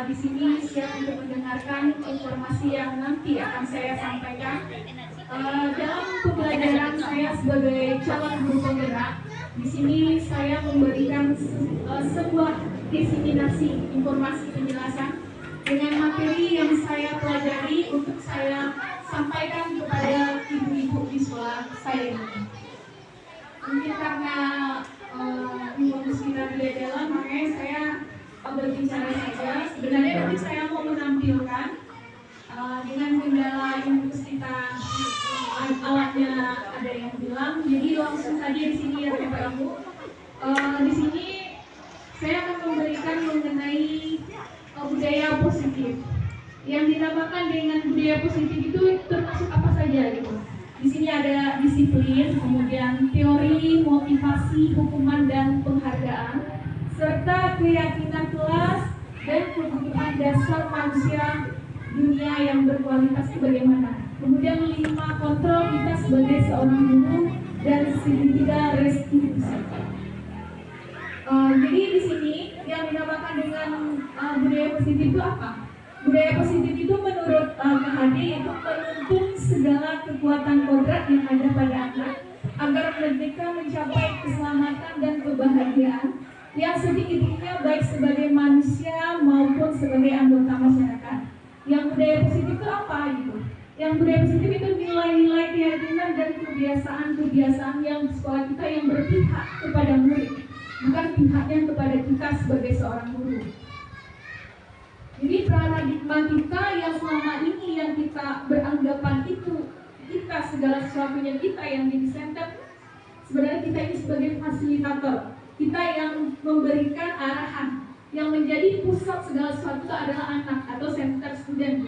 di sini siap untuk mendengarkan informasi yang nanti akan saya sampaikan. Dalam pembelajaran saya sebagai calon guru penggerak, di sini saya memberikan sebuah diseminasi informasi penjelasan dengan materi yang saya pelajari untuk saya sampaikan kepada ibu-ibu di sekolah saya ini. Mungkin karena waktu kita tidak jalan, makanya saya berbicara saja. Sebenarnya nanti saya mau menampilkan dengan kendala yang kita alatnya ada yang bilang, jadi langsung saja di sini ya Bapak Ibu. Di sini saya akan memberikan mengenai budaya positif. Yang dinamakan dengan budaya positif itu termasuk apa saja gitu. Di sini ada disiplin, kemudian teori, motivasi, hukuman dan penghargaan, serta keyakinan kelas dan kebutuhan dasar manusia dunia yang berkualitas itu bagaimana. Kemudian 5 kontrol kita sebagai seorang guru dan segitiga restitusi. Jadi di sini yang dinamakan dengan budaya positif itu apa? Budaya positif itu menurut KHD itu menuntun segala kekuatan kodrat yang ada pada anak agar mereka mencapai keselamatan dan kebahagiaan yang sedikit-sedikitnya baik sebagai manusia maupun sebagai anggota masyarakat. Yang budaya positif itu apa gitu? Yang budaya positif itu nilai-nilai keyakinan dan kebiasaan-kebiasaan yang sekolah kita yang berpihak kepada murid, bukan pihaknya kepada kita sebagai seorang guru. Jadi paradigma kita yang selama ini yang kita beranggapan itu kita segala sesuatunya kita yang di center, sebenarnya kita ini sebagai fasilitator, kita yang memberikan arahan, yang menjadi pusat segala sesuatu adalah anak atau center student.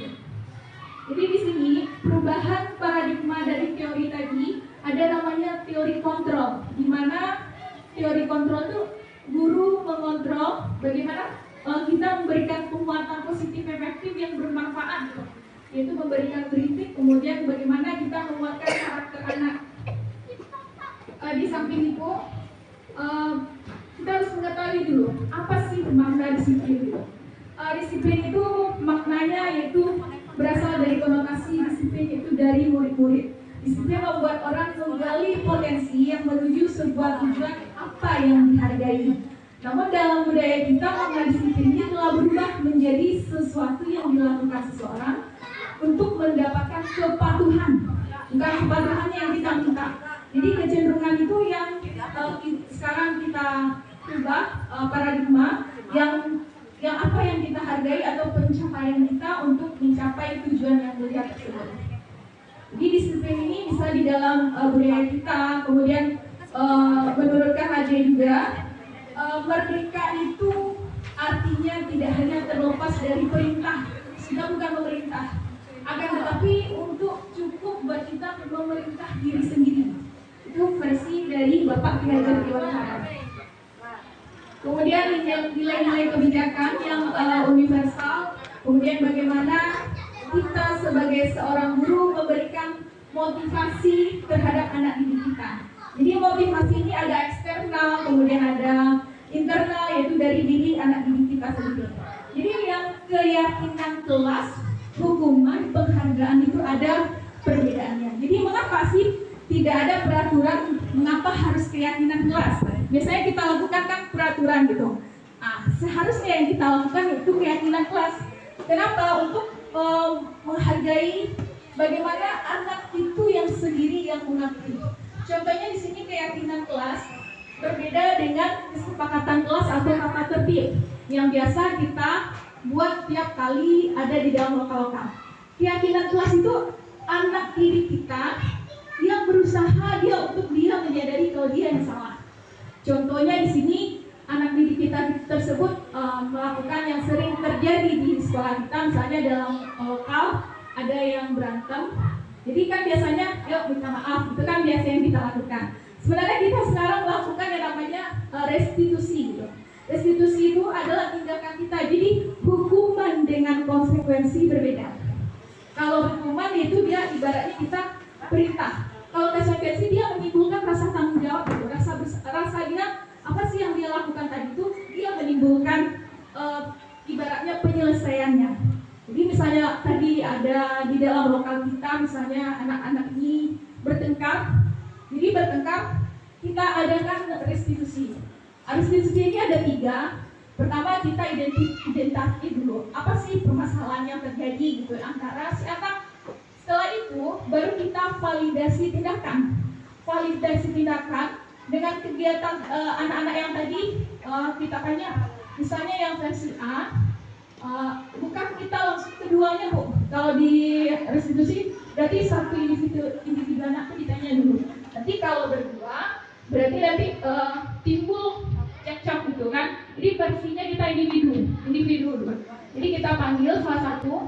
Jadi di sini perubahan paradigma dari teori tadi ada namanya teori kontrol, di mana teori kontrol itu guru mengontrol bagaimana kita memberikan penguatan positif efektif yang bermanfaat, yaitu memberikan kritik, kemudian bagaimana kita menguatkan karakter anak. Di samping itu kita harus mengetahui dulu apa sih makna disiplin itu. Disiplin itu maknanya yaitu berasal dari konotasi disiplin, itu dari murid-murid. Disiplin membuat orang menggali potensi yang menuju sebuah tujuan apa yang dihargai. Namun dalam budaya kita, makna disiplin ini telah berubah menjadi sesuatu yang dilakukan seseorang untuk mendapatkan kepatuhan, bukan kepatuhan yang kita minta. Jadi kecenderungan itu yang sekarang kita ubah paradigma yang apa yang kita hargai atau pencapaian kita untuk mencapai tujuan yang mulia tersebut. Jadi disiplin ini bisa di dalam budaya kita. Kemudian menurut KHJ juga merdeka itu artinya tidak hanya terlepas dari perintah, kita bukan pemerintah, akan tetapi untuk cukup buat kita memerintah diri sendiri. Itu versi dari Bapak Ki Hajar Dewantara. Kemudian nilai-nilai kebijakan yang universal. Kemudian bagaimana kita sebagai seorang guru memberikan motivasi terhadap anak didik kita. Jadi motivasi ini ada eksternal, kemudian ada internal, yaitu dari diri anak didik kita sendiri. Jadi yang keyakinan kelas, hukuman, penghargaan itu ada perbedaannya. Jadi mengapa sih tidak ada peraturan mengapa harus keyakinan kelas? Biasanya kita lakukan kan peraturan gitu. Seharusnya yang kita lakukan itu keyakinan kelas. Kenapa? Untuk menghargai bagaimana anak itu yang sendiri yang mengakui. Contohnya di sini keyakinan kelas berbeda dengan kesepakatan kelas atau tata tertib yang biasa kita buat tiap kali ada di dalam lokal-lokal. Keyakinan kelas itu anak didik kita yang berusaha untuk dia menyadari kalau dia yang salah. Contohnya di sini anak didik kita tersebut melakukan yang sering terjadi di sekolah kita, misalnya dalam lokal ada yang berantem. Jadi kan biasanya, yuk minta maaf, itu kan biasa yang kita lakukan. Sebenarnya kita sekarang melakukan yang namanya restitusi gitu. Restitusi itu adalah tindakan kita, jadi hukuman dengan konsekuensi berbeda. Kalau hukuman itu dia ibaratnya kita perintah. Kalau konsekuensi dia menimbulkan rasa tanggung jawab gitu, rasa dia apa sih yang dia lakukan tadi itu, dia menimbulkan ibaratnya penyelesaiannya. Jadi misalnya tadi ada di dalam lokal kita, misalnya anak-anak ini bertengkar. Jadi bertengkar, kita adakan restitusi. Restitusi ini ada 3. Pertama kita identifikasi dulu, apa sih permasalahan yang terjadi gitu antara si anak. Setelah itu baru kita validasi tindakan. Validasi tindakan dengan kegiatan anak-anak yang tadi kita tanya. Misalnya yang versi A, bukan kita langsung keduanya Bu. Kalau di restitusi berarti satu individu anak itu ditanya dulu. Nanti kalau berdua berarti nanti timbul cekcok gitu kan. Jadi versinya kita individu dulu. Jadi kita panggil salah satu.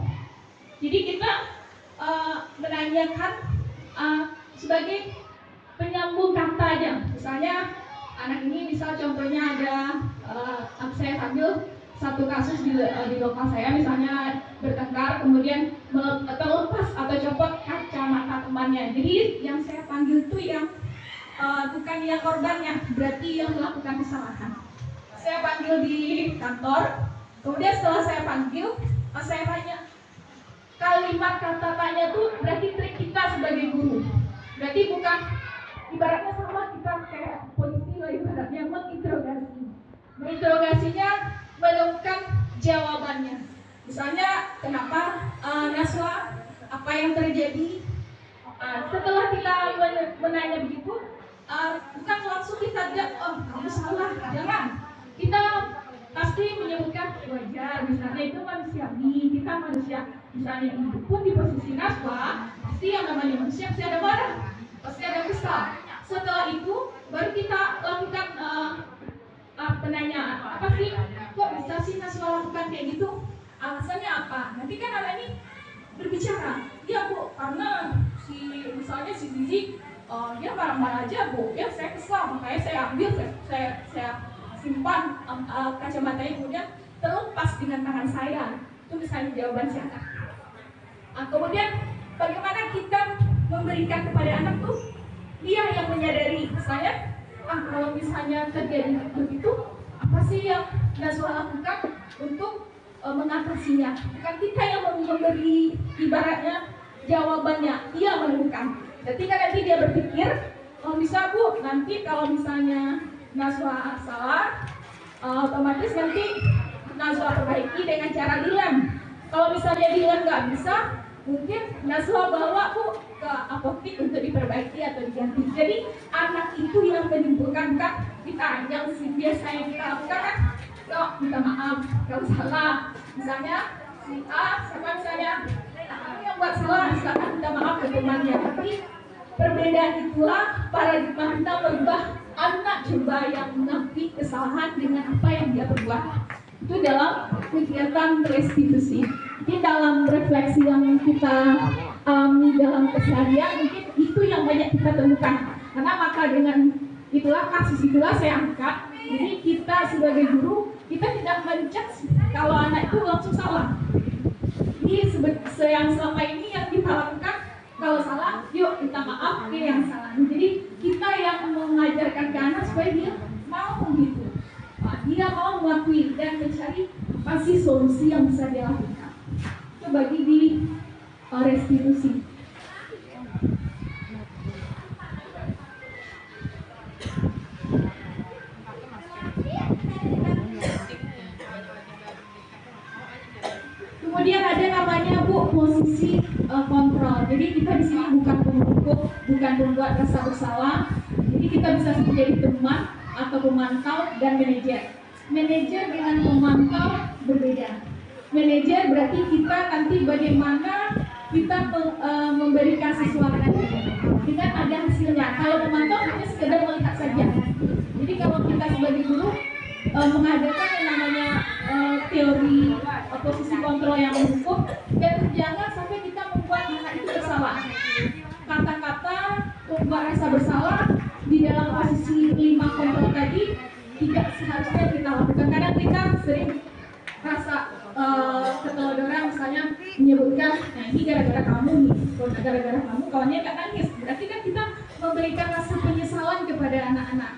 Jadi kita menanyakan sebagai penyambung kata aja. Misalnya anak ini misal contohnya ada saya ambil satu kasus di lokal saya, misalnya bertengkar kemudian terlepas atau copot kacamata temannya. Jadi yang saya panggil itu yang bukan yang korbannya, berarti yang melakukan kesalahan. Saya panggil di kantor, kemudian setelah saya panggil, saya tanya kalimat kata-katanya tuh berarti trik kita sebagai guru. Berarti bukan ibaratnya sama kita kayak polisi lah, ibaratnya menginterogasi. Menginterogasinya menemukan jawabannya. Misalnya kenapa Naswa, apa yang terjadi? Setelah kita menanya begitu, bukan langsung kita kamu salah, jangan. Kita pasti menyebutkan wajar, misalnya itu manusiawi, kita manusia. Misalnya itu pun di posisi Naswa, pasti yang namanya manusia pasti ada marah, pasti ada kesal. Setelah itu baru kita lakukan penanyaan, apa sih kok bisa sih Naswa lakukan kayak gitu, alasannya apa? Nanti kan anak ini berbicara, ya Bu, karena misalnya si Zizi dia marah-marah aja Bu, ya saya kesal, makanya saya ambil, saya simpan kacamatanya, kemudian terlepas dengan tangan saya. Itu misalnya jawaban si anak. Kemudian bagaimana kita memberikan kepada anak tuh dia yang menyadari, misalnya kalau misalnya terjadi begitu, apa sih yang Naswa lakukan untuk mengatasinya. Bukan kita yang memberi ibaratnya jawabannya, dia menemukan. Ketika nanti dia berpikir, oh bisa Bu, nanti kalau misalnya Najwa salah, otomatis nanti Najwa perbaiki dengan cara dilem. Kalau misalnya dilem nggak bisa, mungkin Najwa bawa Bu ke apotek untuk diperbaiki atau diganti. Jadi anak itu yang menyimpulkan, kan kita yang biasanya kita lakukan kan, yuk minta maaf kalau salah. Misalnya si A, siapa misalnya, kamu yang buat salah, silakan minta maaf ke temannya. Tapi perbedaan itulah paradigma kita merubah anak coba yang mengakui kesalahan dengan apa yang dia perbuat. Itu dalam kegiatan restitusi. Mungkin dalam refleksi yang kita alami dalam keseharian, mungkin itu yang banyak kita temukan. Karena maka dengan itulah kasus itulah saya angkat. Jadi kita sebagai guru, kita tidak menjudge kalau anak itu langsung salah. Jadi yang selama ini yang kita lakukan, kalau salah, yuk minta maaf ke yang salah. Jadi kita yang mengajarkan ke anak supaya dia mau gitu. Dia mau mengakui dan mencari pasti solusi yang bisa dia lakukan. Itu bagi di restitusi. Kemudian ada namanya Bu posisi kontrol. Jadi kita di sini bukan pemukul, bukan membuat rasa bersalah. Jadi kita bisa menjadi teman atau pemantau dan manajer. Manajer dengan pemantau berbeda. Manajer berarti kita nanti bagaimana kita memberikan sesuatu dengan ada hasilnya. Kalau pemantau hanya sekedar melihat saja. Jadi kalau kita sebagai guru mengadakan yang namanya teori posisi kontrol yang hukum, dan jangan sampai kita membuat anak itu bersalah. Kata-kata membuat rasa bersalah di dalam posisi 5 kontrol tadi tidak seharusnya kita lakukan. Karena kita sering rasa keteledoran, misalnya menyebutkan, nah ini gara-gara kamu nih, gara-gara kamu kawannya nggak nangis. Berarti kan kita memberikan rasa penyesalan kepada anak-anak.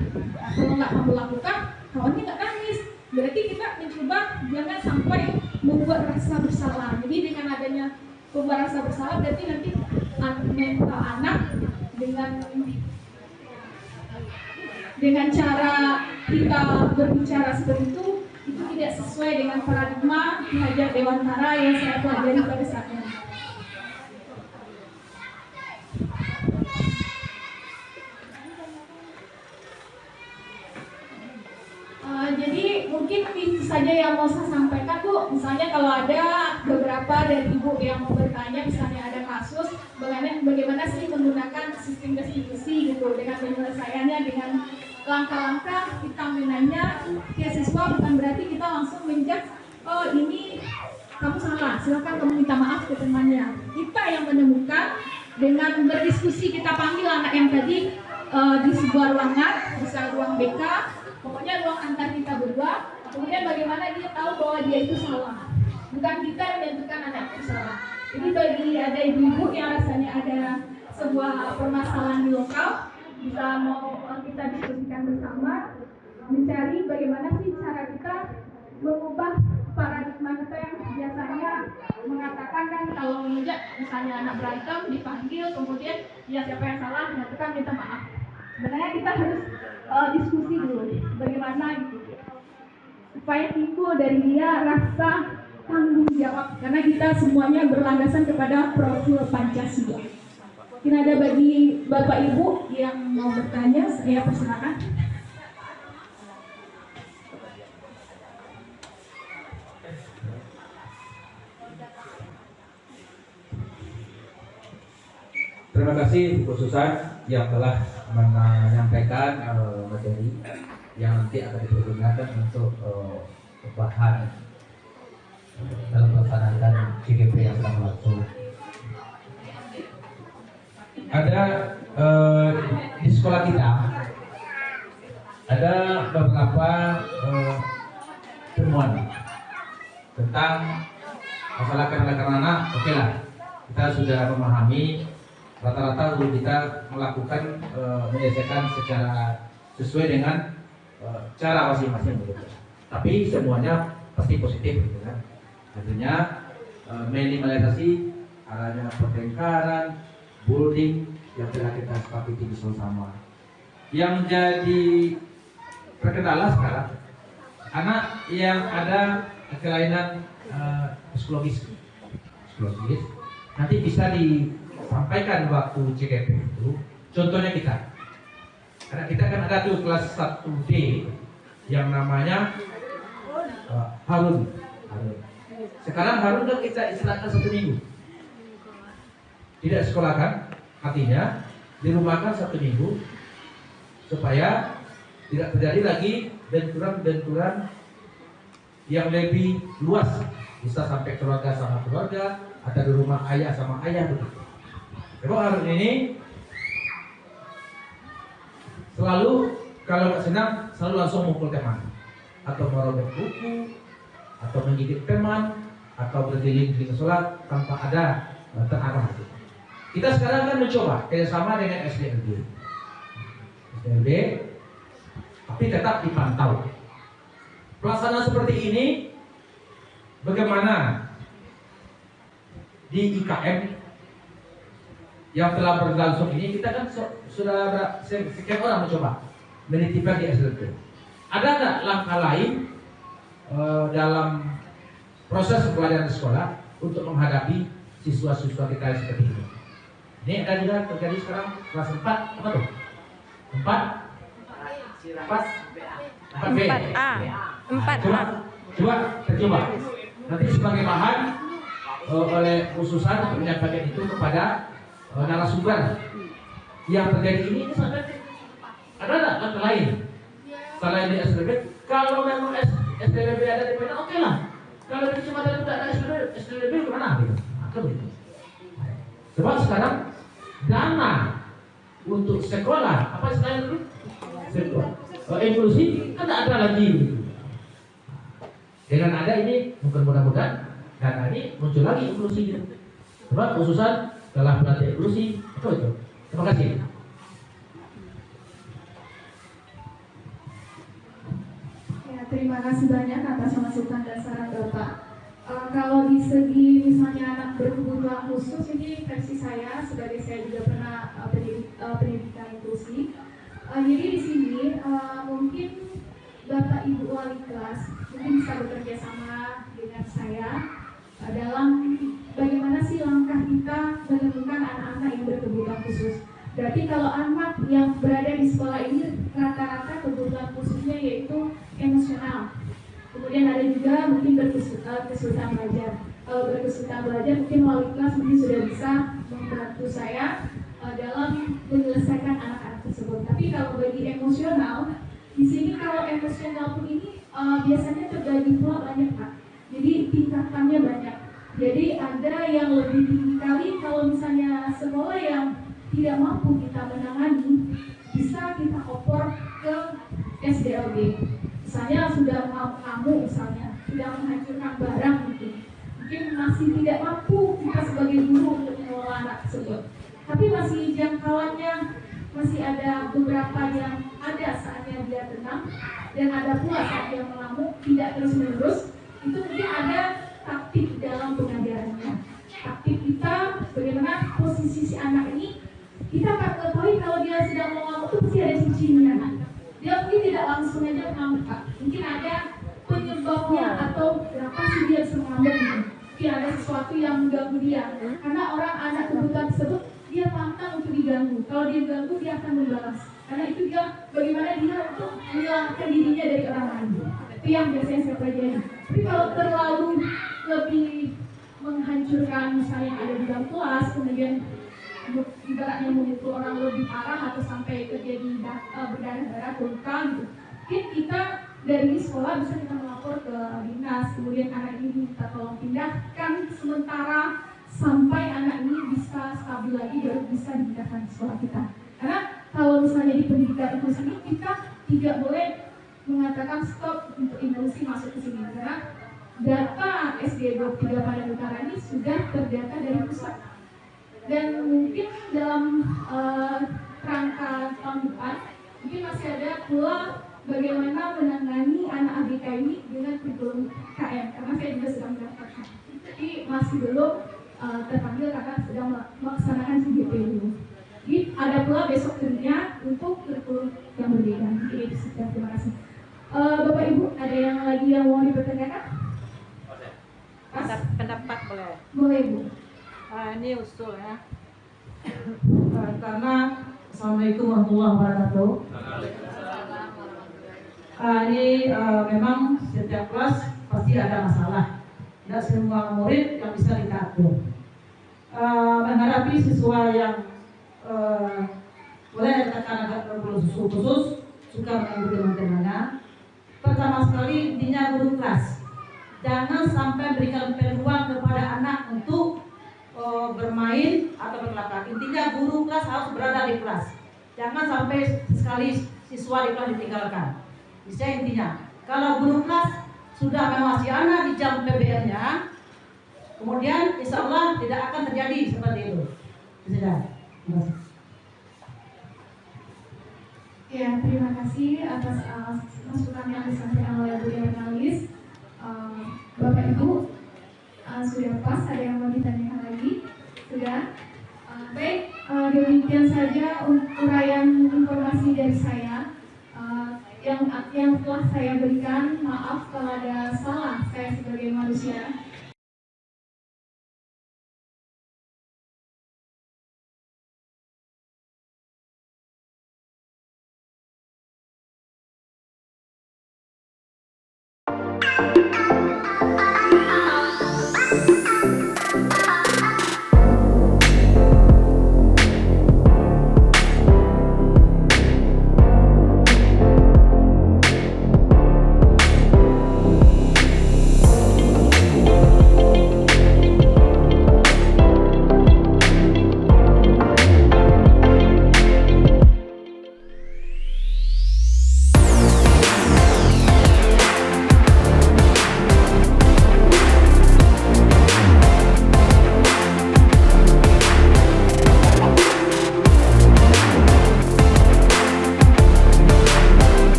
Kalau nggak kamu lakukan, kawannya nggak nangis. Berarti kita mencoba jangan sampai membuat rasa bersalah. Jadi dengan adanya membuat rasa bersalah, berarti nanti mental anak dengan cara kita berbicara seperti itu tidak sesuai dengan paradigma Ki Hajar Dewantara yang saya pelajari pada saat ini. Jadi mungkin itu saja yang mau saya sampaikan Bu. Misalnya kalau ada beberapa dari Ibu yang mau bertanya, misalnya ada kasus bagaimana sih menggunakan sistem restitusi gitu, dengan penyelesaiannya dengan langkah-langkah kita menanya ke siswa, bukan berarti kita langsung menjudge, oh ini kamu salah, silakan kamu minta maaf ke temannya. Kita yang menemukan dengan berdiskusi, kita panggil anak yang tadi di sebuah ruangan, bisa ruang BK, pokoknya ruang antar kita berdua. Kemudian bagaimana dia tahu bahwa dia itu salah, bukan kita yang menentukan anak itu salah. Jadi bagi ada ibu-ibu yang rasanya ada sebuah permasalahan di lokal, bisa mau kita diskusikan bersama, mencari bagaimana sih cara kita mengubah paradigma kita yang biasanya mengatakan kan kalau menginjak misalnya anak berantem dipanggil, kemudian ya siapa yang salah, nyatakan minta maaf. Sebenarnya kita harus diskusi dulu bagaimana gitu supaya timbul dari dia rasa tanggung jawab, karena kita semuanya berlandasan kepada profil Pancasila. Mungkin ada bagi Bapak Ibu yang mau bertanya, saya persilakan. Terima kasih Bu Susan yang telah menyampaikan materi yang nanti akan dipergunakan untuk bahan dalam pelaksanaan CGP yang sedang berlangsung. Ada di sekolah kita ada beberapa temuan tentang masalah kenakalan anak. Oke lah, kita sudah memahami rata-rata guru kita melakukan menyelesaikan secara sesuai dengan cara masing-masing gitu. Tapi semuanya pasti positif gitu kan. Tentunya minimalisasi adanya pertengkaran, bullying yang telah kita sepakati bersama. Yang jadi terkendala sekarang anak yang ada kelainan psikologis, nanti bisa disampaikan waktu CKP itu. Contohnya kita, karena kita kan ada tuh kelas 1D yang namanya Harun. Sekarang Harun kan kita istirahatkan 1 minggu, tidak sekolahkan, artinya dirumahkan 1 minggu supaya tidak terjadi lagi benturan yang lebih luas, bisa sampai keluarga sama keluarga atau di rumah ayah sama ayah begitu. Sebab Harun ini selalu kalau nggak senang selalu langsung mukul teman, atau merobek buku, atau menggigit teman, atau berdiri di sholat tanpa ada terarah. Kita sekarang kan mencoba kerjasama dengan SDLB, tapi tetap dipantau. Pelaksanaan seperti ini bagaimana di IKM yang telah berlangsung ini, kita kan sudah sekian orang mencoba menitipkan di SDLB. Ada nggak langkah lain dalam proses pembelajaran sekolah untuk menghadapi siswa-siswa kita seperti ini? Ini ada juga terjadi sekarang kelas 4 apa tuh? 4A. Coba nanti sebagai bahan oleh khususan untuk menyampaikan itu kepada narasumber yang terjadi ini sampai ada nggak kata lain selain di SDLB? Kalau memang SDLB ada di mana, oke lah. Kalau di kecamatan tidak ada SDLB gimana? Begitu. Sebab sekarang dana untuk sekolah apa istilahnya dulu? Inklusi kan tidak ada lagi. Dengan ada ini mungkin mudah-mudahan dana ini muncul lagi inklusi. Sebab khususan telah berarti inklusi itu. Terima kasih. Ya, terima kasih banyak atas masukan dan saran Bapak. Kalau di segi misalnya anak berkebutuhan khusus, ini versi saya sebagai saya juga pernah pendidikan inklusi. Jadi di sini mungkin Bapak Ibu wali kelas mungkin bisa bekerja sama dengan saya dalam bagaimana sih langkah kita menemukan anak-anak yang berkebutuhan khusus. Berarti kalau anak yang berada di sekolah ini rata-rata kebutuhan khususnya yaitu emosional. Kemudian ada juga mungkin kesulitan belajar. Kalau berkesulitan belajar mungkin wali kelas mungkin sudah bisa membantu saya dalam menyelesaikan anak-anak tersebut. Tapi kalau bagi emosional, di sini kalau emosional pun ini biasanya terbagi pula banyak Pak. Jadi tingkatannya banyak. Jadi ada yang lebih tinggi kali kalau misalnya sekolah yang tidak mampu kita menangani, bisa kita opor ke SDLB. Misalnya sudah kamu misalnya sudah menghancurkan barang gitu, mungkin masih tidak mampu kita sebagai guru untuk mengelola anak tersebut. Tapi masih jangkauannya masih ada beberapa yang ada saatnya dia tenang dan ada pula saat dia mengamuk tidak terus menerus. Itu mungkin ada taktik dalam pengajarannya. Taktik kita bagaimana posisi si anak ini kita akan ketahui kalau dia sedang mengamuk itu pasti ada cicinya. Dia mungkin tidak langsung aja mengamuk, mungkin ada penyebabnya atau kenapa sih dia bisa mengamuk gitu. Mungkin ada sesuatu yang mengganggu dia. Karena orang anak kebutuhan tersebut dia pantang untuk diganggu. Kalau dia ganggu dia akan membalas. Karena itu dia bagaimana dia untuk menghilangkan dirinya dari orang lain. Itu yang biasanya saya pelajari. Tapi kalau terlalu lebih menghancurkan misalnya yang ada di dalam kelas, kemudian ibaratnya memukul orang lebih parah atau sampai terjadi berdarah-darah luka gitu. Mungkin kita dari sekolah bisa kita melapor ke dinas, kemudian anak ini kita tolong pindahkan sementara sampai anak ini bisa stabil lagi baru bisa dipindahkan ke sekolah kita. Karena kalau misalnya di pendidikan inklusi ini kita tidak boleh mengatakan stop untuk inklusi masuk ke sini karena data SD 23 Padang Utara ini sudah terdata dari pusat. Dan mungkin dalam rangka tahun depan mungkin masih ada pula bagaimana menangani anak ABK ini dengan kurikulum KM karena saya juga sedang mendaftarkan. masih belum terpanggil karena sedang melaksanakan CGPU. Jadi ada pula besok tentunya untuk kurikulum yang berbeda. Jadi itu saja, terima kasih. Bapak Ibu, ada yang lagi yang mau dipertanyakan? Pendapat boleh? Boleh Bu. Ini usul ya. Karena Assalamualaikum warahmatullahi wabarakatuh. Ini memang setiap kelas pasti ada masalah. Tidak semua murid yang bisa kita atur. Menghadapi siswa yang boleh dikatakan agak khusus, suka mengikuti teman-temannya. Pertama sekali intinya guru kelas. Jangan sampai berikan peluang kepada anak untuk bermain atau berkelakar. Intinya guru kelas harus berada di kelas. Jangan sampai sekali siswa di kelas ditinggalkan. Bisa intinya, kalau guru kelas sudah mengawasi anak di jam PBL-nya, kemudian insya Allah tidak akan terjadi seperti itu. Sudah. Ya, terima kasih atas masukan yang disampaikan oleh Bu Analis. Bapak Ibu, sudah pas, ada yang mau ditanyakan lagi? Sudah? Baik, demikian saja uraian informasi dari saya. Yang telah saya berikan, maaf kalau ada salah saya sebagai manusia.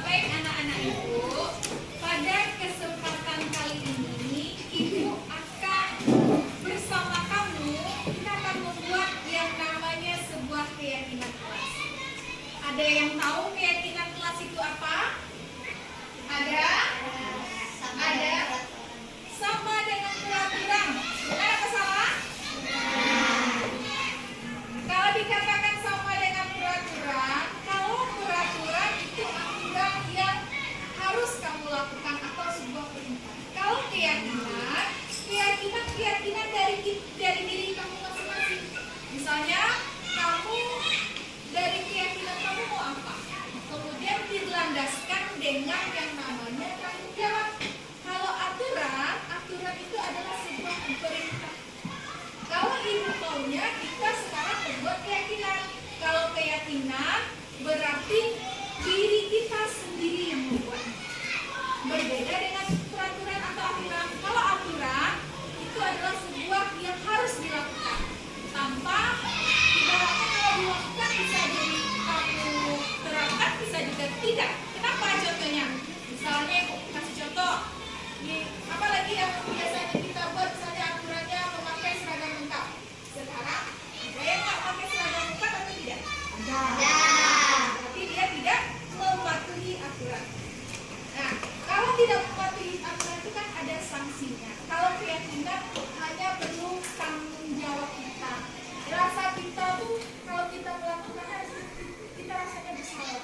Baik anak-anak Ibu, pada kesempatan kali ini Ibu akan bersama kamu kita akan membuat yang namanya sebuah keyakinan kelas. Ada yang tahu keyakinan kelas itu apa? Ada? Ada? Sama dengan peraturan. Benar apa salah? Kalau dikatakan sama dengan peraturan, kalau peraturan itu aturan yang harus kamu lakukan atau sebuah perintah. Kalau keyakinan dari diri kamu masing-masing. Misalnya, kamu dari keyakinan kamu mau apa? Kemudian dilandaskan dengan yang namanya kita tuh kalau kita melakukannya kita rasanya bersalah.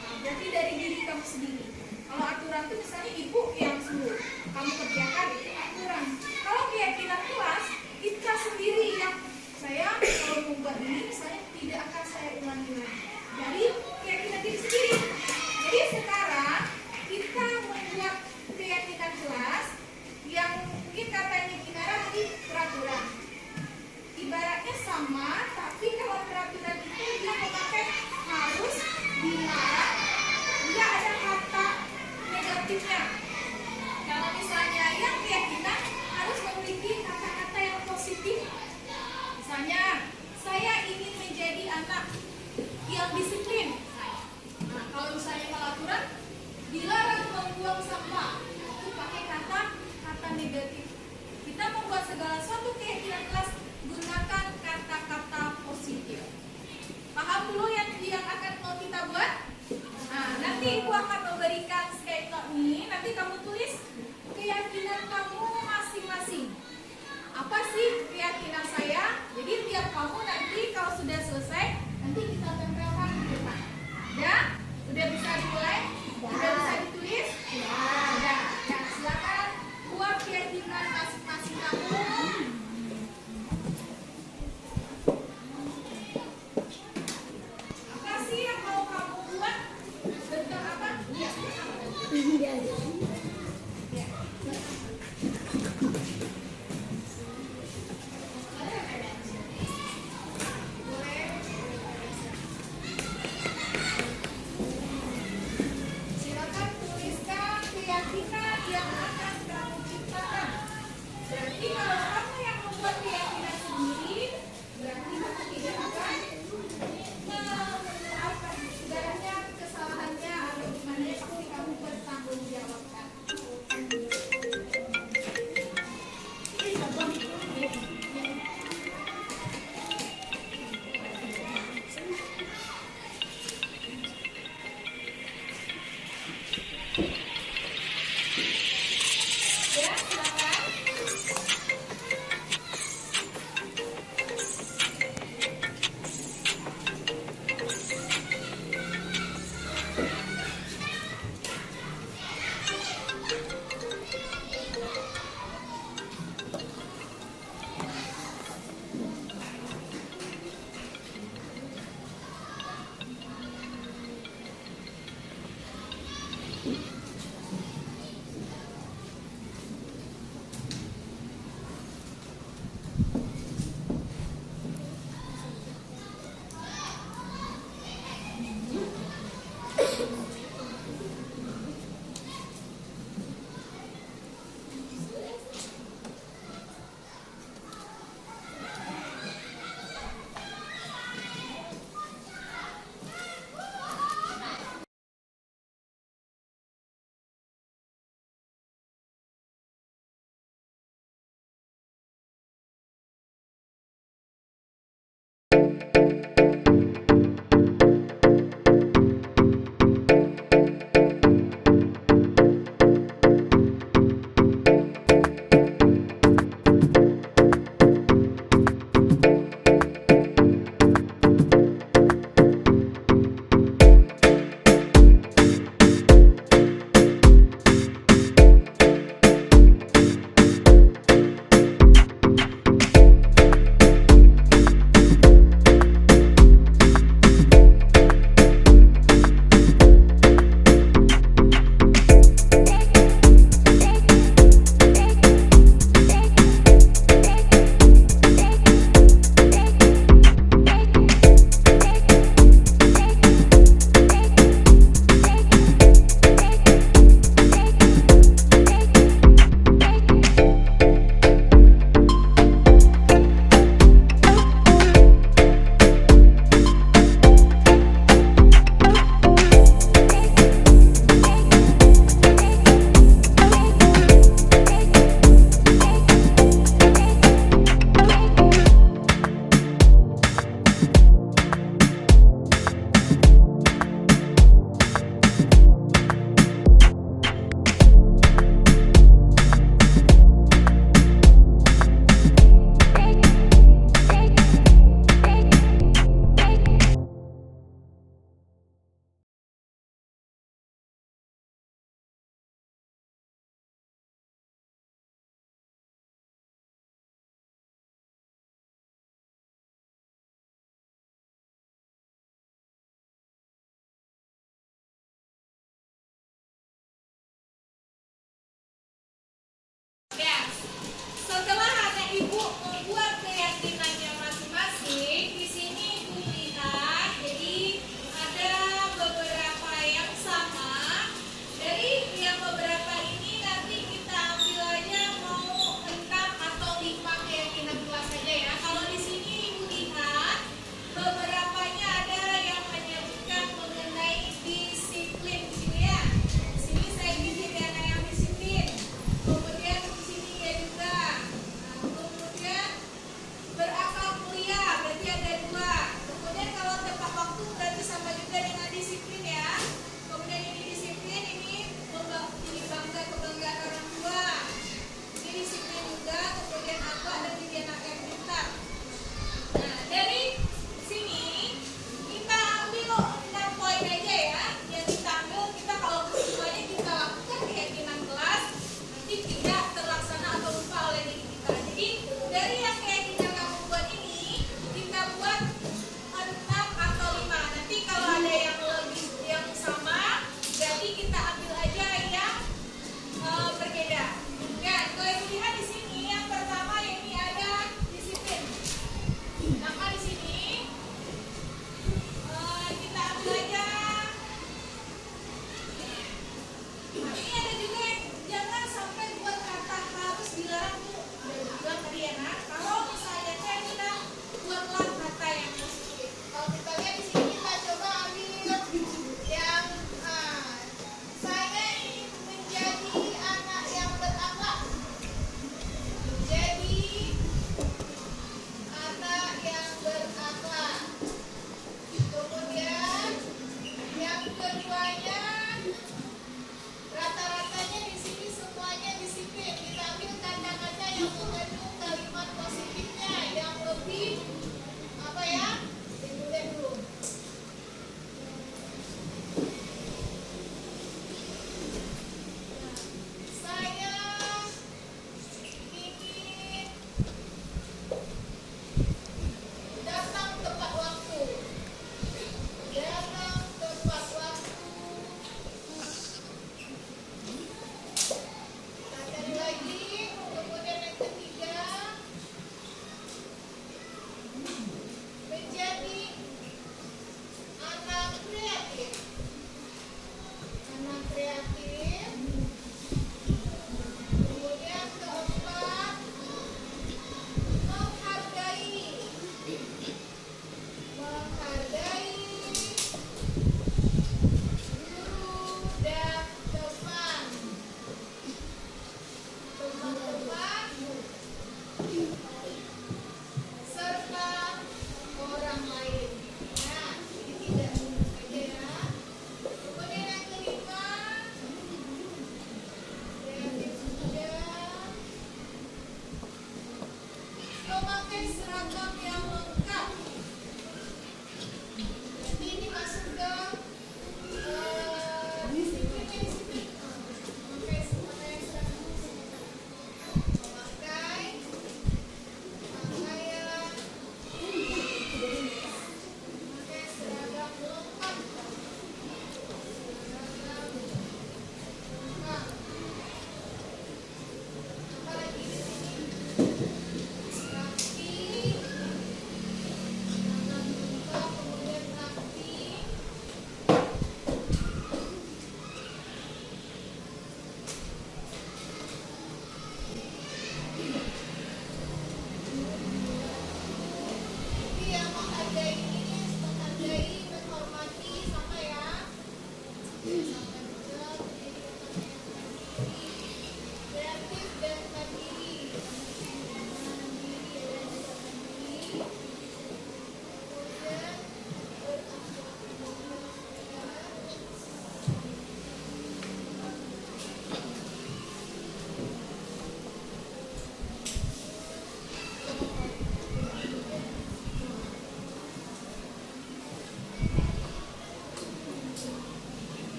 Nah, berarti dari diri kamu sendiri. Kalau aturan tuh misalnya ibu yang suruh kamu kerjakan itu aturan. Kalau keyakinan kelas kita sendiri yang saya kalau membuat ini misalnya tidak akan saya ulangi lagi. Dari keyakinan diri sendiri. Jadi sekarang kita membuat keyakinan kelas yang mungkin katanya Kinara tadi peraturan. Ibaratnya sama, tapi kalau peraturan itu dia memakai harus, dilarang, dia ada kata negatifnya. Kalau misalnya yang keyakinan harus memiliki kata-kata yang positif. Misalnya, saya ingin menjadi anak yang disiplin. Nah, kalau misalnya peraturan dilarang membuang sampah, itu pakai kata negatif. Kita membuat segala sesuatu keyakinan kelas gunakan kata-kata positif. Paham dulu yang akan mau kita buat? Nah, nanti ibu akan memberikan sketch note ini. Nanti kamu tulis keyakinan kamu masing-masing. Apa sih keyakinan saya? Jadi tiap kamu nanti kalau sudah selesai, nanti kita tempelkan di depan. Ya? Udah bisa dimulai? Udah bisa ditulis? Udah. Ya, silakan buat keyakinan masing-masing kamu.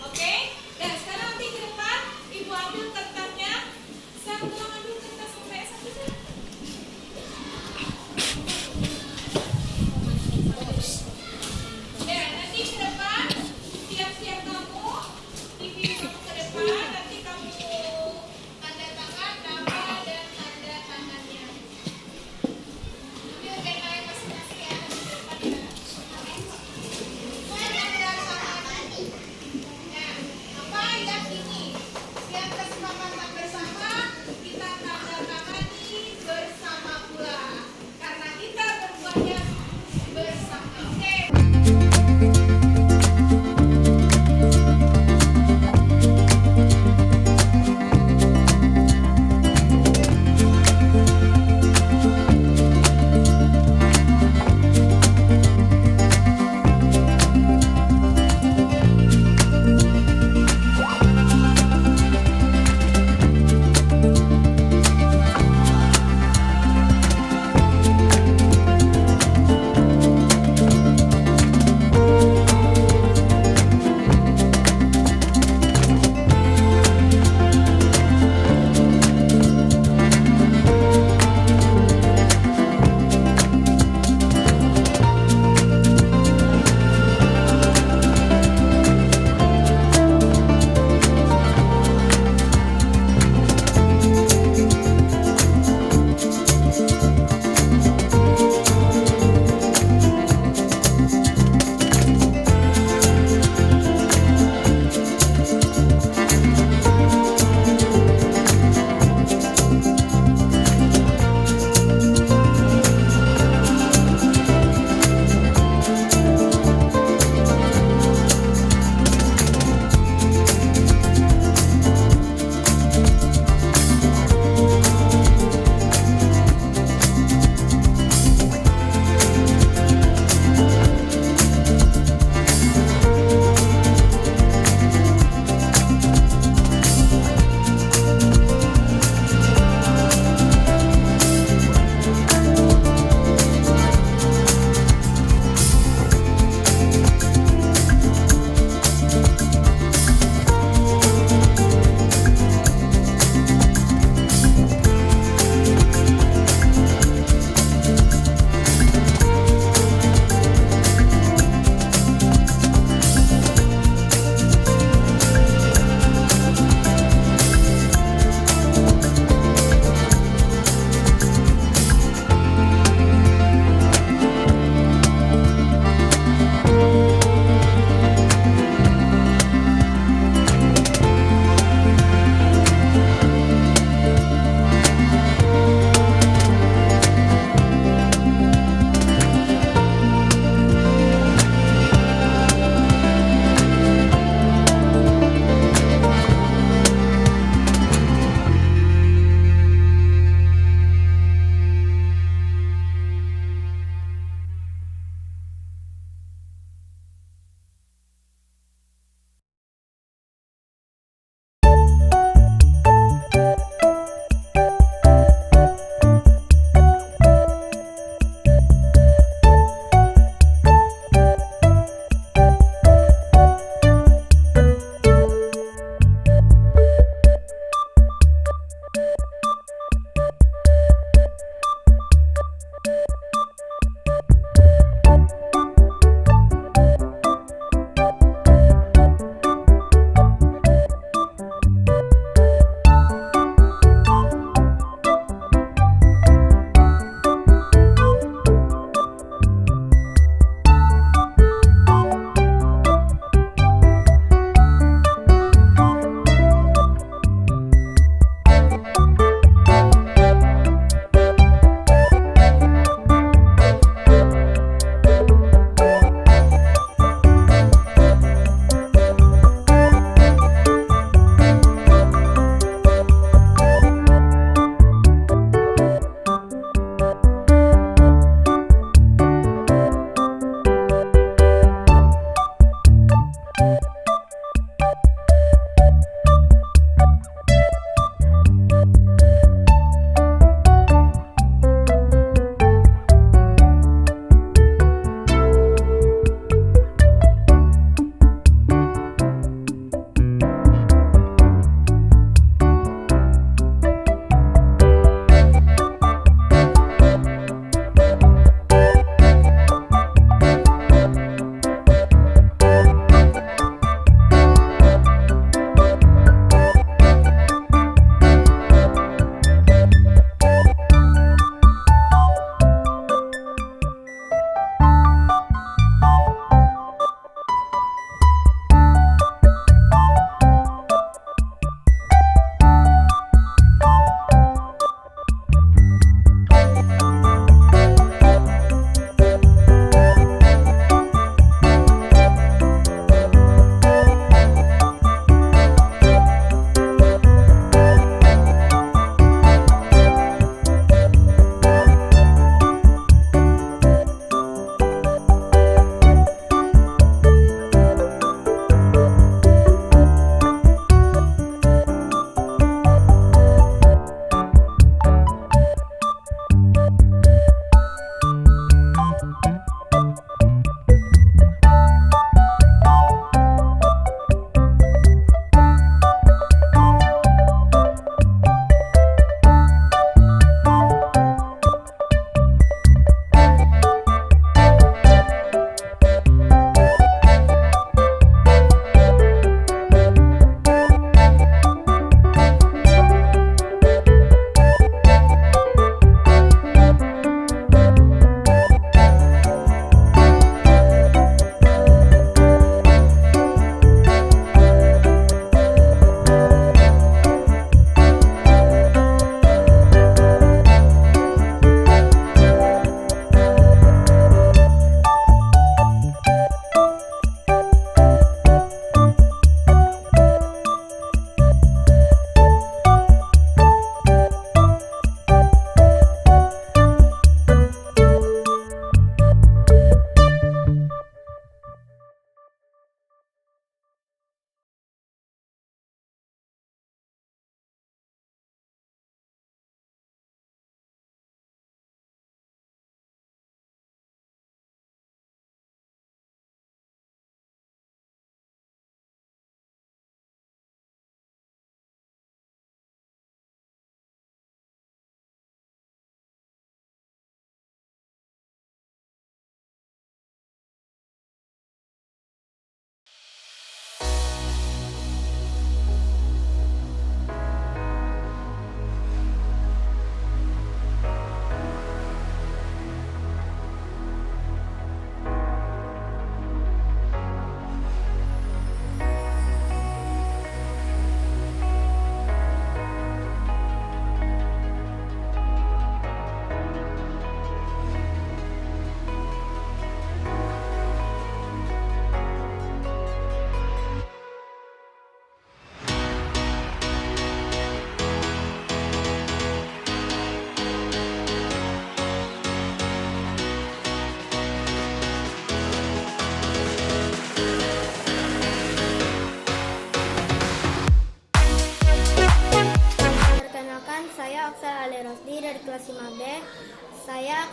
Oke? Dan sekarang nanti ke depan, Ibu ambil kertasnya. Saya ulang ambil kertas sampai satu saja. Ya, nanti ke depan, siap-siap kamu, TV kamu ke depan, nanti kamu tanda tangan, nama dan tanda tangannya. Ambil pena yang masing-masing ya, di depan ya. Tanda tangan. Ya.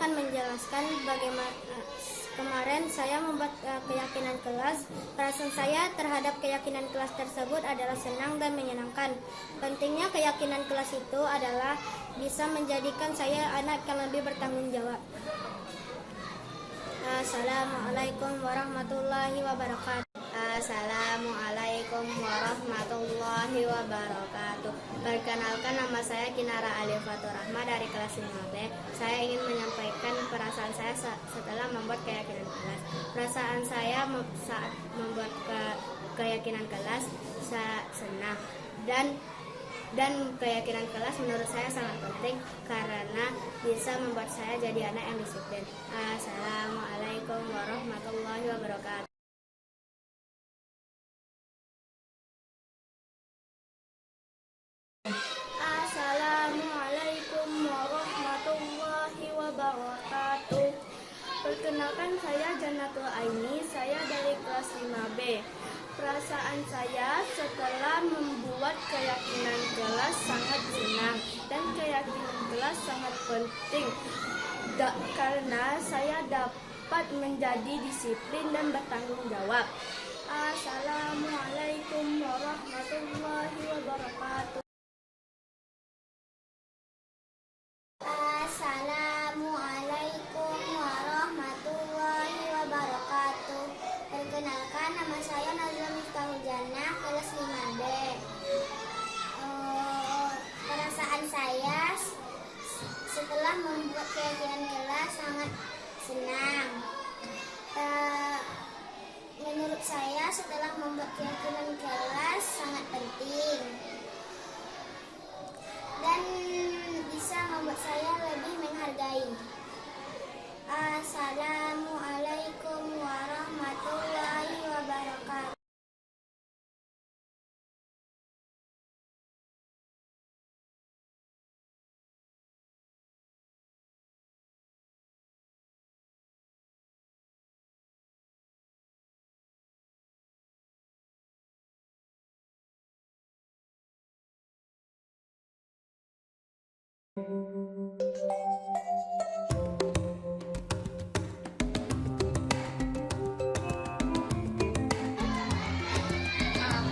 akan menjelaskan bagaimana kemarin saya membuat keyakinan kelas. Perasaan saya terhadap keyakinan kelas tersebut adalah senang dan menyenangkan. Pentingnya keyakinan kelas itu adalah bisa menjadikan saya anak yang lebih bertanggung jawab. Assalamualaikum warahmatullahi wabarakatuh. Assalamualaikum warahmatullahi wabarakatuh. Perkenalkan, nama saya Kinara Alifatur Rahma dari kelas 5B. Saya ingin menyampaikan perasaan saya setelah membuat keyakinan kelas. Perasaan saya saat membuat keyakinan kelas senang dan keyakinan kelas menurut saya sangat penting karena bisa membuat saya jadi anak yang disiplin. Assalamualaikum warahmatullahi wabarakatuh. Assalamualaikum warahmatullahi wabarakatuh. Perkenalkan, saya Jannatul Aini, saya dari kelas 5B. Perasaan saya setelah membuat keyakinan kelas sangat senang dan keyakinan kelas sangat penting karena saya dapat menjadi disiplin dan bertanggung jawab. Assalamualaikum warahmatullahi wabarakatuh. Assalamualaikum warahmatullahi wabarakatuh. Perkenalkan, nama saya Nazla Miftahul Jannah, kelas 5B. Perasaan saya setelah membuat keyakinan kelas sangat senang. Menurut saya setelah membuat keyakinan kelas sangat penting dan bisa membuat saya lebih menghargai. Assalamualaikum warahmatullahi wabarakatuh.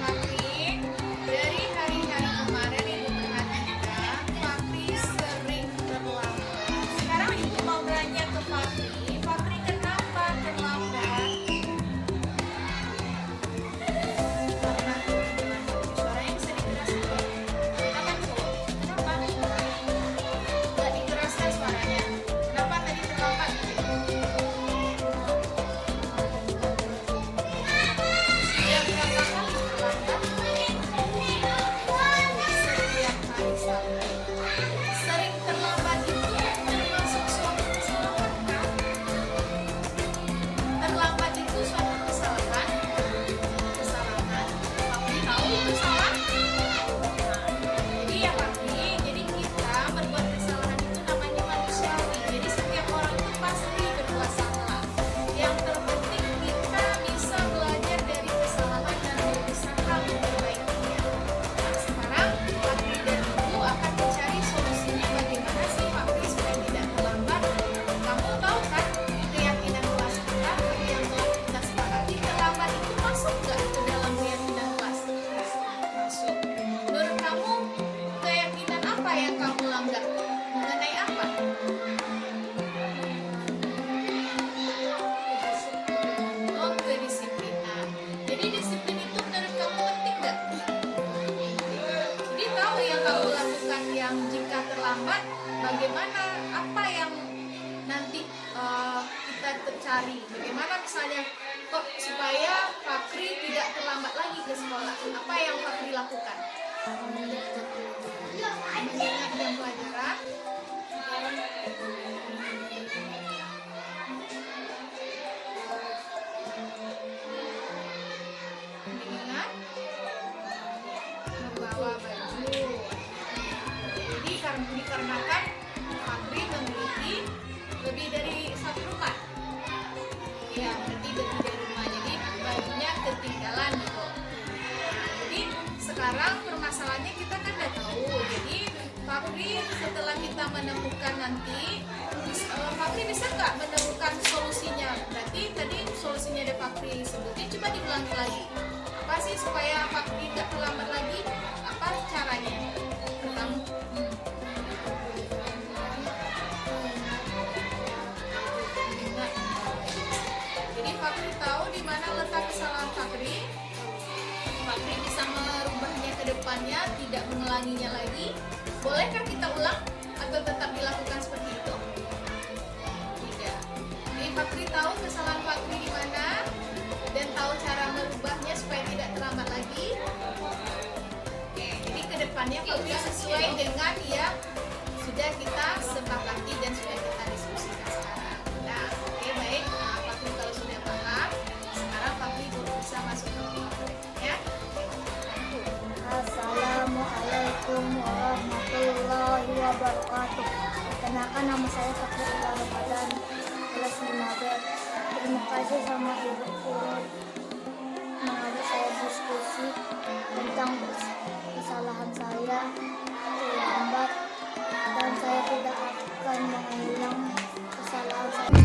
Fakri, dari hari-hari kemarin Ibu perhatikan Fakri sering terlambat. Sekarang Ibu mau bertanya ke Fakri, Fakri kenapa terlambat? Karena suaranya bisa dikeraskan. Kenapa tuh? Kenapa? Nggak dikeraskan suaranya. Kenapa tadi terlambat? Setiap berapa kali terlambat? Setiap hari Sabtu. Sering terlambat itu termasuk suatu kesalahan kan? Terlambat itu suatu kesalahan. Kesalahan. Tapi tahu itu salah? Jadi ya Fakri, jadi kita berbuat kesalahan itu namanya manusiawi. Jadi setiap orang itu pasti berbuat salah. Yang terpenting kita bisa belajar dari kesalahan dan berusaha memperbaikinya. Nah, sekarang Fakri dan Ibu akan mencari solusinya bagaimana sih Fakri supaya tidak terlambat. Kamu tahu kan keyakinan kelas kita yang telah kita sepakati terlambat itu masuk nggak ke dalam keyakinan kelas? Masuk. Menurut kamu keyakinan apa yang kamu langgar? Mengenai apa? Oh, kedisiplinan. Jadi disiplin itu menurut kamu penting nggak? Jadi tahu yang kamu lakukan yang jika terlambat, bagaimana apa yang nanti kita cari? Bagaimana misalnya kok supaya Fakri tidak terlambat lagi ke sekolah? Apa yang Fakri lakukan? Mengingat jam pelajaran. Mengingat membawa baju. Jadi dikarenakan Fakri memiliki lebih dari satu rumah. Ya, berarti lebih dari rumah. Jadi bajunya ketinggalan gitu. Nah, jadi sekarang permasalahannya kita kan udah tahu. Jadi Fakri setelah kita menemukan nanti, Fakri disebutin, coba diulangi lagi. Apa sih supaya Fakri tidak terlambat lagi? Apa caranya? Pertama, ingat. Jadi Fakri tahu di mana letak kesalahan Fakri. Fakri bisa merubahnya ke depannya, tidak mengulanginya lagi. Bolehkah kita ulang atau tetap dilakukan seperti itu? Tidak. Jadi Fakri tahu kesalahan Fakri di mana dan tahu cara merubahnya supaya tidak terlambat lagi. Oke, jadi ke depannya Fakri sesuai dengan yang sudah kita sepakati dan sudah kita diskusikan sekarang. Nah, oke baik. Nah, Fakri kalau sudah paham, sekarang Fakri bisa masuk ke ya. Assalamualaikum warahmatullahi wabarakatuh. Perkenalkan, nama saya Fakri Ramadan, kelas 5B. Terima kasih sama Ibu Guru mengajak saya diskusi tentang kesalahan saya terlambat, dan saya tidak akan mengulang kesalahan saya.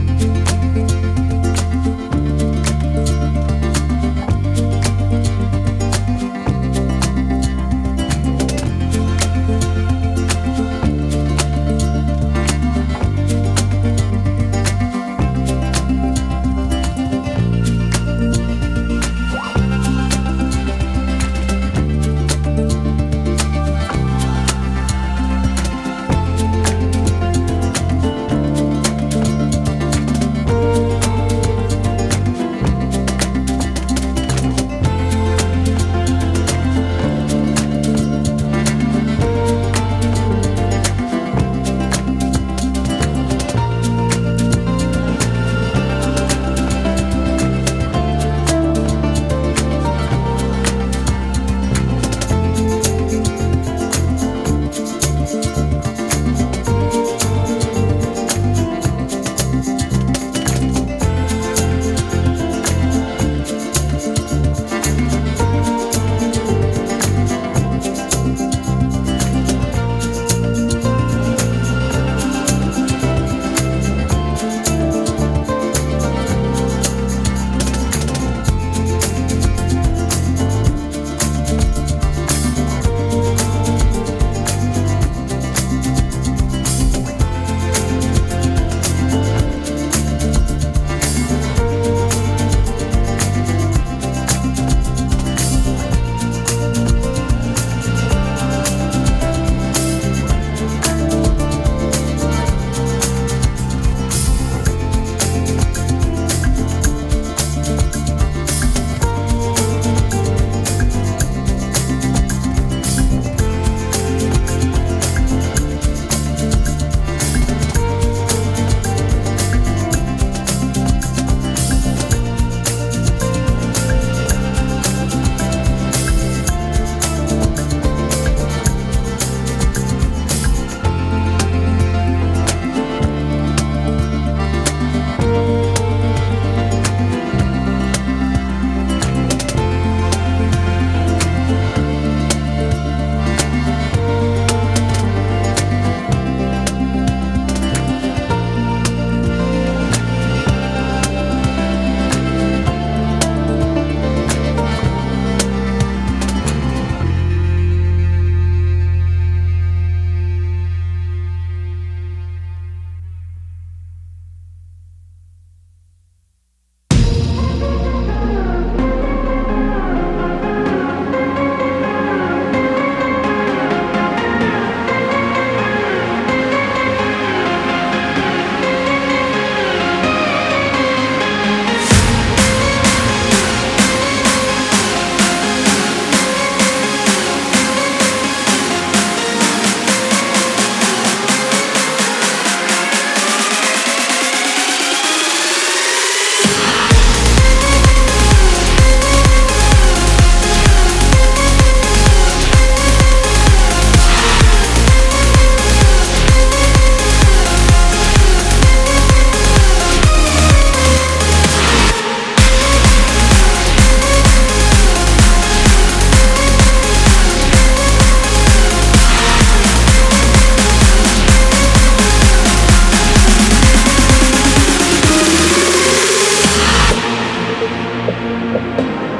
wabarakatuh.